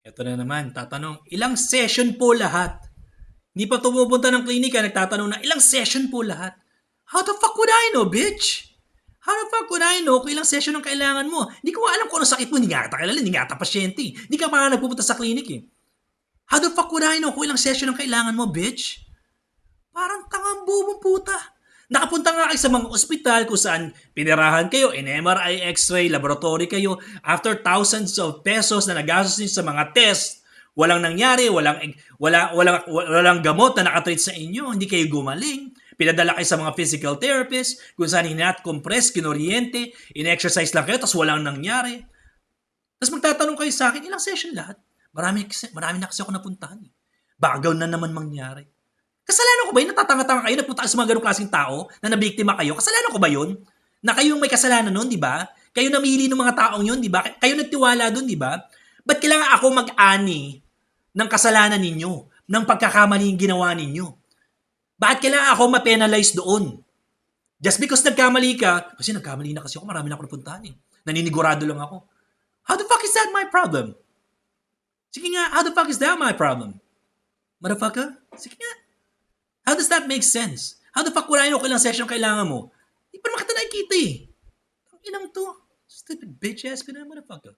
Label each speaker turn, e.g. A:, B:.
A: Ito na naman, tatanong, ilang session po lahat? Hindi pa pumupunta ng klinika, nagtatanong na, ilang session po lahat? How the fuck would I know, bitch? How the fuck would I know kung ilang session ang kailangan mo? Hindi ko alam kung ano sakit mo, hindi nga kita kilala, hindi nga kita pasyente. Hindi ka pa nga nagpupunta sa klinik eh. How the fuck would I know kung ilang session ang kailangan mo, bitch? Parang tangang bubong puta. Nakapunta nga kayo sa mga ospital kung saan pinirahan kayo, in MRI, X-ray, laboratory kayo, after thousands of pesos na nagastos niyo sa mga test, walang nangyari, walang gamot na nakatreat sa inyo, hindi kayo gumaling. Pinadala kayo sa mga physical therapist, kung saan hinat-compress, kinoriente, in-exercise lang kayo, tapos walang nangyari. Tapos magtatanong kayo sa akin, ilang session lahat? Marami na kasi ako napuntahan. Bagaw na naman mangyari. Kasalanan ko ba yun? Natatanga-tanga kayo, nagpunta kayo sa mga ganong klaseng tao na nabiktima kayo. Kasalanan ko ba yun? Na kayo yung may kasalanan nun, di ba? Kayo namili ng mga taong yun, di ba? Kayo nagtiwala dun, di ba? Ba't kailangan ako mag-ani ng kasalanan ninyo? Ng pagkakamali yung ginawa ninyo? Bakit kailangan ako ma-penalize doon? Just because nagkamali ka, kasi nagkamali na kasi ako, marami na ako napuntahan eh. Naninigurado lang ako. How the fuck is that my problem? Sige nga, how the fuck is that my problem? Motherfucker? Sige nga. How does that make sense? How the fuck would I know kailang session kailangan mo? Di pa naman kita nakikita eh. Ang inang to. Stupid bitch ass ka na, motherfucker.